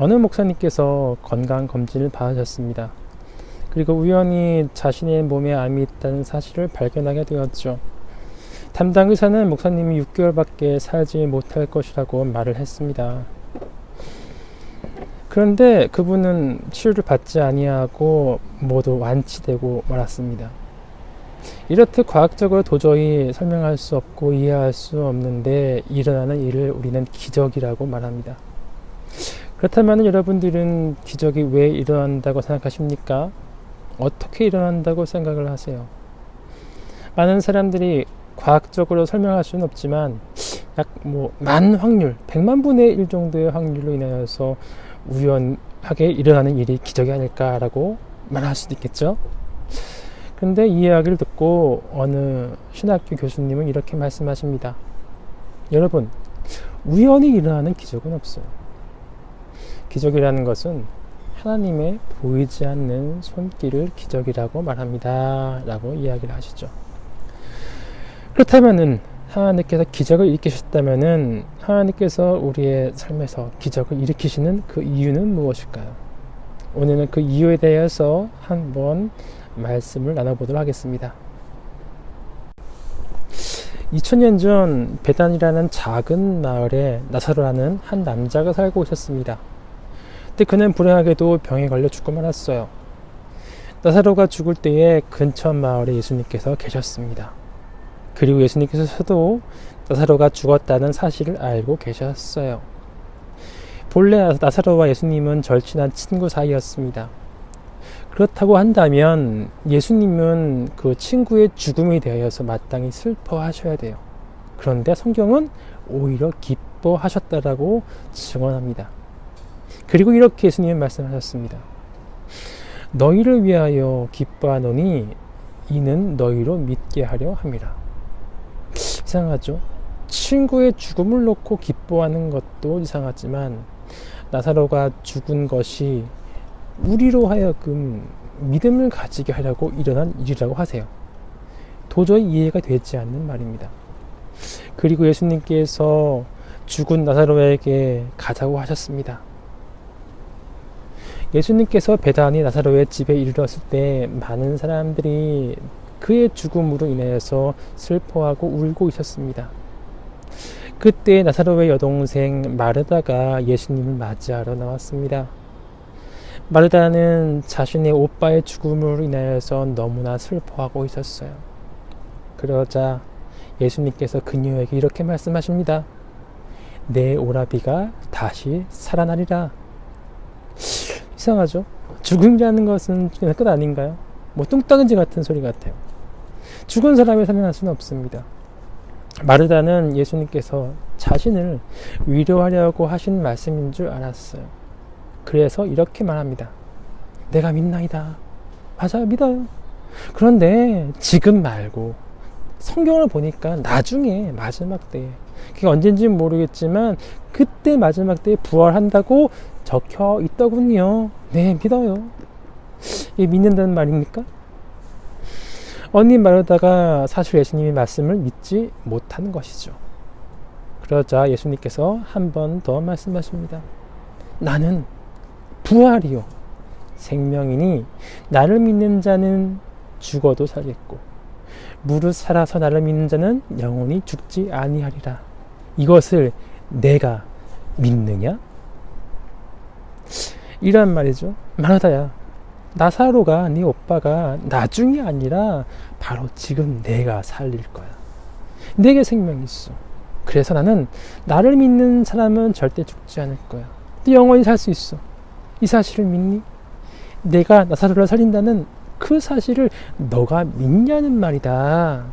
어느 목사님께서 건강검진을 받으셨습니다. 그리고 우연히 자신의 몸에 암이 있다는 사실을 발견하게 되었죠. 담당 의사는 목사님이 6개월밖에 살지 못할 것이라고 말을 했습니다. 그런데 그분은 치료를 받지 아니하고 모두 완치되고 말았습니다. 이렇듯 과학적으로 도저히 설명할 수 없고 이해할 수 없는데 일어나는 일을 우리는 기적이라고 말합니다. 그렇다면 여러분들은 기적이 왜 일어난다고 생각하십니까? 어떻게 일어난다고 생각을 하세요? 많은 사람들이 과학적으로 설명할 수는 없지만 약 만 확률, 100만 분의 1 정도의 확률로 인하여서 우연하게 일어나는 일이 기적이 아닐까라고 말할 수도 있겠죠. 근데 이 이야기를 듣고 어느 신학교 교수님은 이렇게 말씀하십니다. 여러분, 우연히 일어나는 기적은 없어요. 기적이라는 것은 하나님의 보이지 않는 손길을 기적이라고 말합니다. 라고 이야기를 하시죠. 그렇다면은 하나님께서 기적을 일으키셨다면은 하나님께서 우리의 삶에서 기적을 일으키시는 그 이유는 무엇일까요? 오늘은 그 이유에 대해서 한번 말씀을 나눠보도록 하겠습니다. 2000년 전 베단이라는 작은 마을에 나사로라는 한 남자가 살고 있었습니다. 근데 그는 불행하게도 병에 걸려 죽고 말았어요. 나사로가 죽을 때에 근처 마을에 예수님께서 계셨습니다. 그리고 예수님께서도 나사로가 죽었다는 사실을 알고 계셨어요. 본래 나사로와 예수님은 절친한 친구 사이였습니다. 그렇다고 한다면 예수님은 그 친구의 죽음에 대하여서 마땅히 슬퍼하셔야 돼요. 그런데 성경은 오히려 기뻐하셨다라고 증언합니다. 그리고 이렇게 예수님은 말씀하셨습니다. 너희를 위하여 기뻐하노니 이는 너희로 믿게 하려 함이라. 이상하죠? 친구의 죽음을 놓고 기뻐하는 것도 이상하지만 나사로가 죽은 것이 우리로 하여금 믿음을 가지게 하려고 일어난 일이라고 하세요. 도저히 이해가 되지 않는 말입니다. 그리고 예수님께서 죽은 나사로에게 가자고 하셨습니다. 예수님께서 베다니 나사로의 집에 이르렀을 때 많은 사람들이 그의 죽음으로 인해서 슬퍼하고 울고 있었습니다. 그때 나사로의 여동생 마르다가 예수님을 맞이하러 나왔습니다. 마르다는 자신의 오빠의 죽음으로 인하여서 너무나 슬퍼하고 있었어요. 그러자 예수님께서 그녀에게 이렇게 말씀하십니다. 내 오라비가 다시 살아나리라. 이상하죠? 죽음이라는 것은 그냥 끝 아닌가요? 뚱따근지 같은 소리 같아요. 죽은 사람이 살아날 수는 없습니다. 마르다는 예수님께서 자신을 위로하려고 하신 말씀인 줄 알았어요. 그래서 이렇게 말합니다. 내가 믿나이다. 맞아요, 믿어요. 그런데 지금 말고 성경을 보니까 나중에 마지막 때에, 그게 언젠지는 모르겠지만 그때 마지막 때에 부활한다고 적혀 있더군요. 네, 믿어요. 이게 믿는다는 말입니까? 언니 마르다가 사실 예수님의 말씀을 믿지 못하는 것이죠. 그러자 예수님께서 한 번 더 말씀하십니다. 나는 부활이요 생명이니 나를 믿는 자는 죽어도 살겠고 무릇 살아서 나를 믿는 자는 영원히 죽지 아니하리라. 이것을 내가 믿느냐? 이란 말이죠. 마르다야, 나사로가 네 오빠가 나중이 아니라 바로 지금 내가 살릴 거야. 내게 생명이 있어. 그래서 나는 나를 믿는 사람은 절대 죽지 않을 거야. 또 영원히 살 수 있어. 이 사실을 믿니? 내가 나사로를 살린다는 그 사실을 너가 믿냐는 말이다.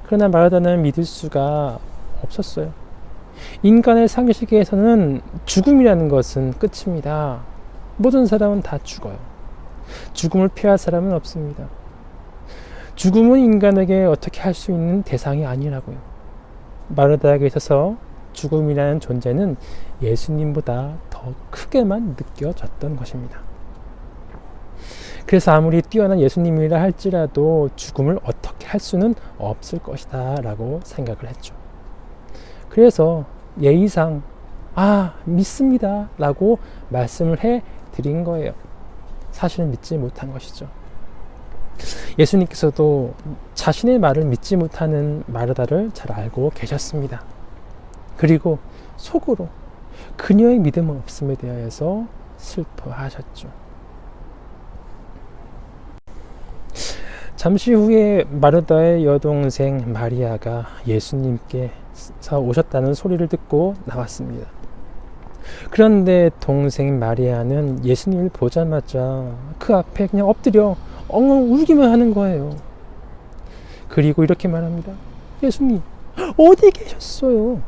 그러나 마르다는 믿을 수가 없었어요. 인간의 상식에서는 죽음이라는 것은 끝입니다. 모든 사람은 다 죽어요. 죽음을 피할 사람은 없습니다. 죽음은 인간에게 어떻게 할 수 있는 대상이 아니라고요. 마르다에게 있어서 죽음이라는 존재는 예수님보다 더 크게만 느껴졌던 것입니다. 그래서 아무리 뛰어난 예수님이라 할지라도 죽음을 어떻게 할 수는 없을 것이다 라고 생각을 했죠. 그래서 예의상 믿습니다 라고 말씀을 해 드린 거예요. 사실은 믿지 못한 것이죠. 예수님께서도 자신의 말을 믿지 못하는 마르다를 잘 알고 계셨습니다. 그리고 속으로 그녀의 믿음 없음에 대하여서 슬퍼하셨죠. 잠시 후에 마르다의 여동생 마리아가 예수님께서 오셨다는 소리를 듣고 나왔습니다. 그런데 동생 마리아는 예수님을 보자마자 그 앞에 그냥 엎드려 엉엉 울기만 하는 거예요. 그리고 이렇게 말합니다. 예수님, 어디 계셨어요?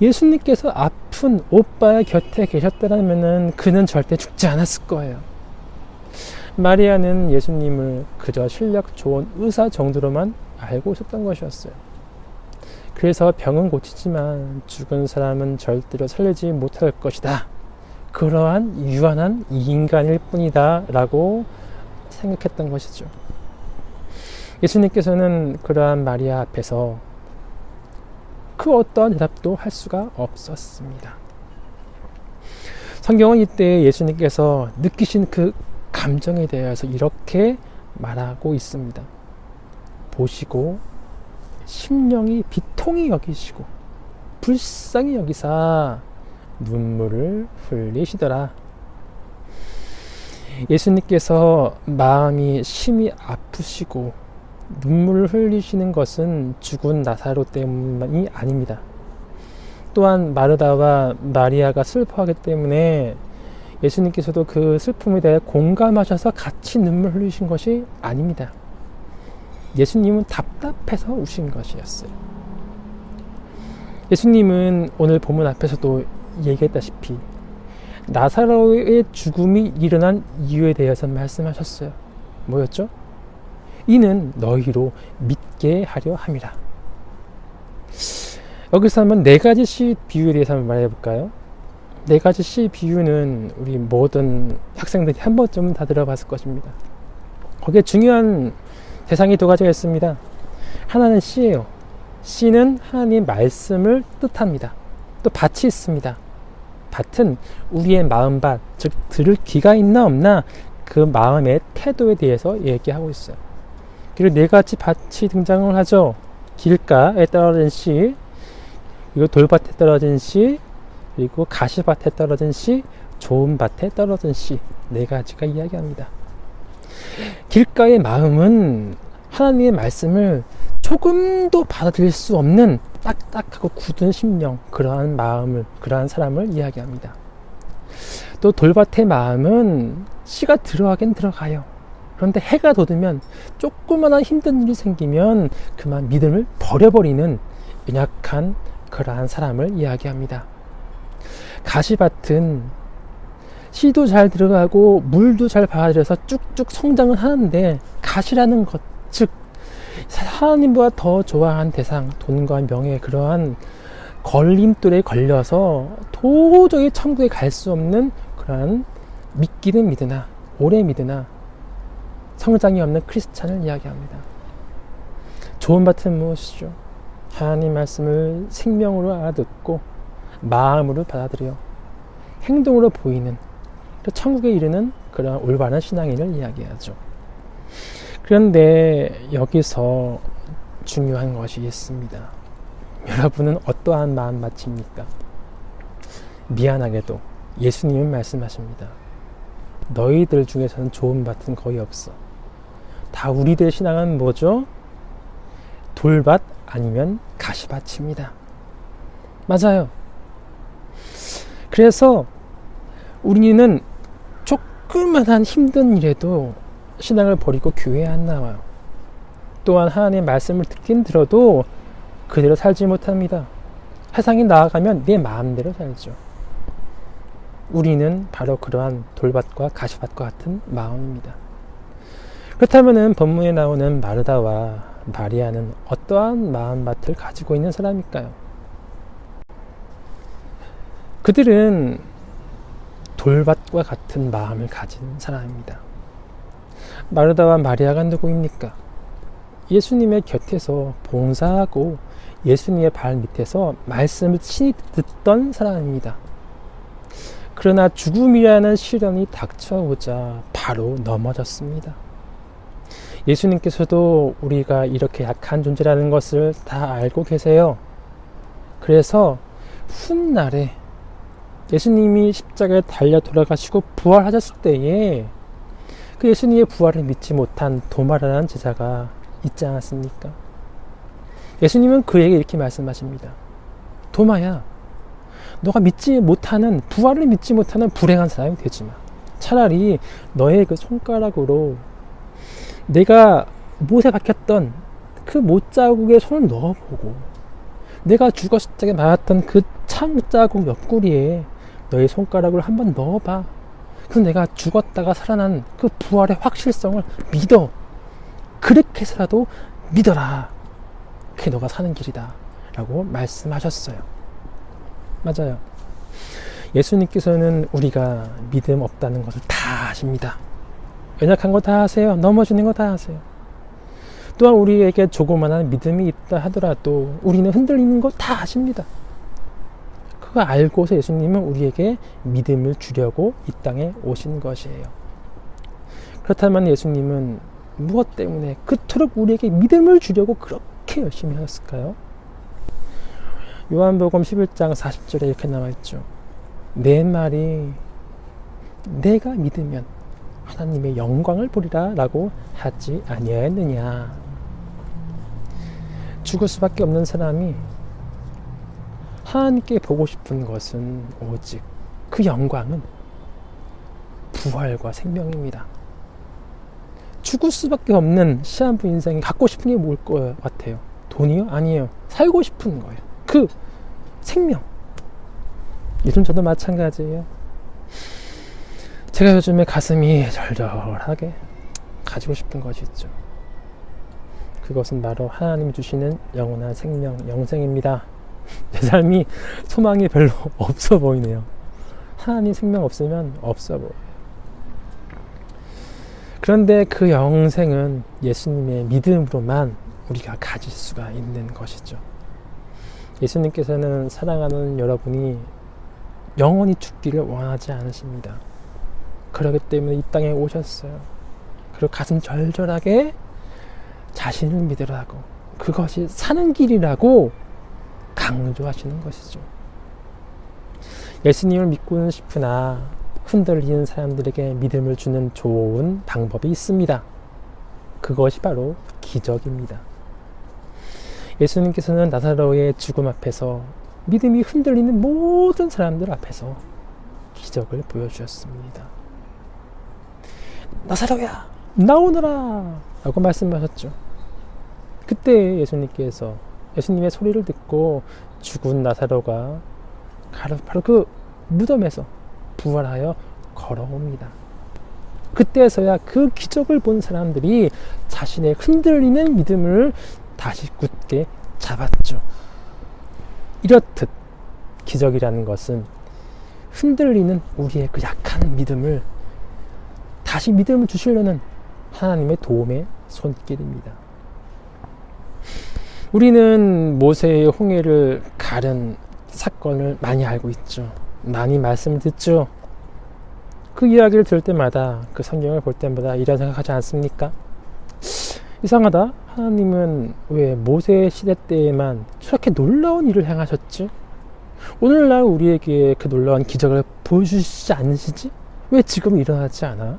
예수님께서 아픈 오빠의 곁에 계셨다면 그는 절대 죽지 않았을 거예요. 마리아는 예수님을 그저 실력 좋은 의사 정도로만 알고 있었던 것이었어요. 그래서 병은 고치지만 죽은 사람은 절대로 살리지 못할 것이다. 그러한 유한한 인간일 뿐이다 라고 생각했던 것이죠. 예수님께서는 그러한 마리아 앞에서 그 어떠한 대답도 할 수가 없었습니다. 성경은 이때 예수님께서 느끼신 그 감정에 대해서 이렇게 말하고 있습니다. 보시고 심령이 비통히 여기시고 불쌍히 여기사 눈물을 흘리시더라. 예수님께서 마음이 심히 아프시고 눈물을 흘리시는 것은 죽은 나사로 때문이 아닙니다. 또한 마르다와 마리아가 슬퍼하기 때문에 예수님께서도 그 슬픔에 대해 공감하셔서 같이 눈물 흘리신 것이 아닙니다. 예수님은 답답해서 우신 것이었어요. 예수님은 오늘 본문 앞에서도 얘기했다시피 나사로의 죽음이 일어난 이유에 대해서 말씀하셨어요. 뭐였죠? 이는 너희로 믿게 하려 함이라. 여기서 한번 네 가지 시 비유에 대해서 한번 말해 볼까요? 네 가지 시 비유는 우리 모든 학생들이 한 번쯤은 다 들어봤을 것입니다. 거기에 중요한 대상이 두 가지가 있습니다. 하나는 씨예요. 씨는 하나님의 말씀을 뜻합니다. 또 밭이 있습니다. 밭은 우리의 마음밭, 즉 들을 귀가 있나 없나 그 마음의 태도에 대해서 얘기하고 있어요. 그리고 네 가지 밭이 등장을 하죠. 길가에 떨어진 씨, 그리고 돌밭에 떨어진 씨, 그리고 가시밭에 떨어진 씨, 좋은 밭에 떨어진 씨, 네 가지가 이야기합니다. 길가의 마음은 하나님의 말씀을 조금도 받아들일 수 없는 딱딱하고 굳은 심령, 그러한 마음을, 그러한 사람을 이야기합니다. 또 돌밭의 마음은 씨가 들어가긴 들어가요. 그런데 해가 돋으면 조그마한 힘든 일이 생기면 그만 믿음을 버려버리는 연약한 그러한 사람을 이야기합니다. 가시밭은 씨도 잘 들어가고 물도 잘 받아들여서 쭉쭉 성장을 하는데 가시라는 것, 즉 하나님보다 더 좋아한 대상, 돈과 명예, 그러한 걸림돌에 걸려서 도저히 천국에 갈 수 없는 그러한 믿기는 믿으나 오래 믿으나 성장이 없는 크리스찬을 이야기합니다. 좋은 밭은 무엇이죠? 하나님 말씀을 생명으로 알아듣고 마음으로 받아들여 행동으로 보이는 천국에 이르는 그런 올바른 신앙인을 이야기하죠. 그런데 여기서 중요한 것이 있습니다. 여러분은 어떠한 마음밭입니까? 미안하게도 예수님은 말씀하십니다. 너희들 중에서는 좋은 밭은 거의 없어. 다 우리들의 신앙은 뭐죠? 돌밭 아니면 가시밭입니다. 맞아요. 그래서 우리는 조그만한 힘든 일에도 신앙을 버리고 교회에 안 나와요. 또한 하나님의 말씀을 듣긴 들어도 그대로 살지 못합니다. 세상에 나아가면 내 마음대로 살죠. 우리는 바로 그러한 돌밭과 가시밭과 같은 마음입니다. 그렇다면 본문에 나오는 마르다와 마리아는 어떠한 마음밭을 가지고 있는 사람일까요? 그들은 돌밭과 같은 마음을 가진 사람입니다. 마르다와 마리아가 누구입니까? 예수님의 곁에서 봉사하고 예수님의 발 밑에서 말씀을 친히 듣던 사람입니다. 그러나 죽음이라는 시련이 닥쳐오자 바로 넘어졌습니다. 예수님께서도 우리가 이렇게 약한 존재라는 것을 다 알고 계세요. 그래서 훗날에 예수님이 십자가에 달려 돌아가시고 부활하셨을 때에 그 예수님의 부활을 믿지 못한 도마라는 제자가 있지 않았습니까? 예수님은 그에게 이렇게 말씀하십니다. 도마야, 너가 부활을 믿지 못하는 불행한 사람이 되지 마. 차라리 너의 그 손가락으로 내가 못에 박혔던 그 못자국에 손을 넣어보고 내가 죽었을 때 맞았던 그 창자국 옆구리에 너의 손가락을 한번 넣어봐. 그래서 내가 죽었다가 살아난 그 부활의 확실성을 믿어. 그렇게 해서라도 믿어라. 그게 너가 사는 길이다 라고 말씀하셨어요. 맞아요. 예수님께서는 우리가 믿음 없다는 것을 다 아십니다. 연약한 거 다 아세요. 넘어지는 거 다 아세요. 또한 우리에게 조그마한 믿음이 있다 하더라도 우리는 흔들리는 거 다 아십니다. 그거 알고서 예수님은 우리에게 믿음을 주려고 이 땅에 오신 것이에요. 그렇다면 예수님은 무엇 때문에 그토록 우리에게 믿음을 주려고 그렇게 열심히 하셨을까요? 요한복음 11장 40절에 이렇게 나와있죠. 내 말이 내가 믿으면 하나님의 영광을 보리라 라고 하지 아니하였느냐. 죽을 수밖에 없는 사람이 하나님께 보고 싶은 것은 오직 그 영광은 부활과 생명입니다. 죽을 수밖에 없는 시한부 인생이 갖고 싶은 게 뭘 것 같아요? 돈이요? 아니에요. 살고 싶은 거예요. 그 생명. 요즘 저도 마찬가지예요. 제가 요즘에 가슴이 절절하게 가지고 싶은 것이 있죠. 그것은 바로 하나님이 주시는 영원한 생명, 영생입니다. 내 삶이 소망이 별로 없어 보이네요. 하나님 생명 없으면 없어 보여요. 그런데 그 영생은 예수님의 믿음으로만 우리가 가질 수가 있는 것이죠. 예수님께서는 사랑하는 여러분이 영원히 죽기를 원하지 않으십니다. 그렇기 때문에 이 땅에 오셨어요. 그리고 가슴 절절하게 자신을 믿으라고, 그것이 사는 길이라고 강조하시는 것이죠. 예수님을 믿고는 싶으나 흔들리는 사람들에게 믿음을 주는 좋은 방법이 있습니다. 그것이 바로 기적입니다. 예수님께서는 나사로의 죽음 앞에서 믿음이 흔들리는 모든 사람들 앞에서 기적을 보여주셨습니다. 나사로야, 나오너라 라고 말씀하셨죠. 그때 예수님께서 예수님의 소리를 듣고 죽은 나사로가 바로 그 무덤에서 부활하여 걸어옵니다. 그때서야 그 기적을 본 사람들이 자신의 흔들리는 믿음을 다시 굳게 잡았죠. 이렇듯 기적이라는 것은 흔들리는 우리의 그 약한 믿음을 다시 믿음을 주시려는 하나님의 도움의 손길입니다. 우리는 모세의 홍해를 가른 사건을 많이 알고 있죠. 많이 말씀을 듣죠. 그 이야기를 들을 때마다, 그 성경을 볼 때마다 이런 생각하지 않습니까? 이상하다. 하나님은 왜 모세 시대 때에만 저렇게 놀라운 일을 행하셨지? 오늘날 우리에게 그 놀라운 기적을 보여주시지 않으시지? 왜 지금 일어나지 않아?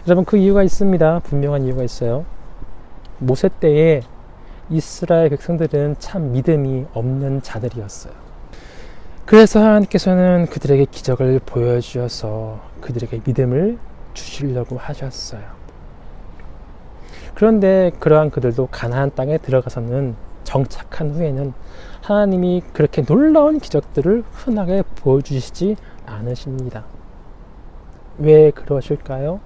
여러분, 그 이유가 있습니다. 분명한 이유가 있어요. 모세 때에 이스라엘 백성들은 참 믿음이 없는 자들이었어요. 그래서 하나님께서는 그들에게 기적을 보여주셔서 그들에게 믿음을 주시려고 하셨어요. 그런데 그러한 그들도 가나안 땅에 들어가서는 정착한 후에는 하나님이 그렇게 놀라운 기적들을 흔하게 보여주시지 않으십니다. 왜 그러실까요?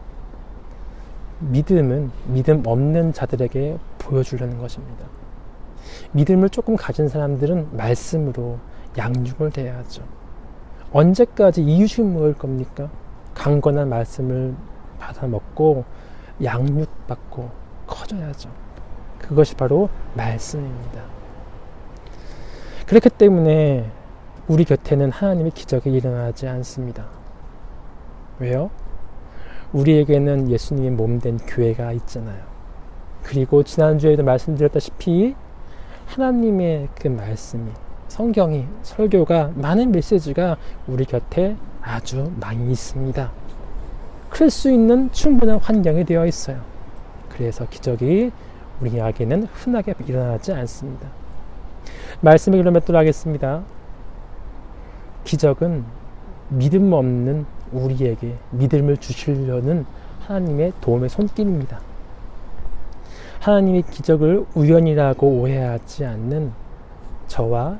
믿음은 믿음 없는 자들에게 보여주려는 것입니다. 믿음을 조금 가진 사람들은 말씀으로 양육을 해야죠. 언제까지 이유식 먹을 겁니까? 강건한 말씀을 받아 먹고 양육받고 커져야죠. 그것이 바로 말씀입니다. 그렇기 때문에 우리 곁에는 하나님의 기적이 일어나지 않습니다. 왜요? 우리에게는 예수님의 몸된 교회가 있잖아요. 그리고 지난주에도 말씀드렸다시피 하나님의 그 말씀이, 성경이, 설교가, 많은 메시지가 우리 곁에 아주 많이 있습니다. 클 수 있는 충분한 환경이 되어 있어요. 그래서 기적이 우리에게는 흔하게 일어나지 않습니다. 말씀을 그럼 맺도록 하겠습니다. 기적은 믿음 없는 우리에게 믿음을 주시려는 하나님의 도움의 손길입니다. 하나님의 기적을 우연이라고 오해하지 않는 저와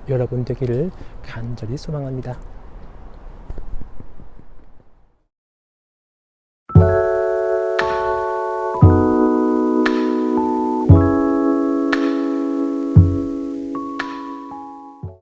여러분 되기를 간절히 소망합니다.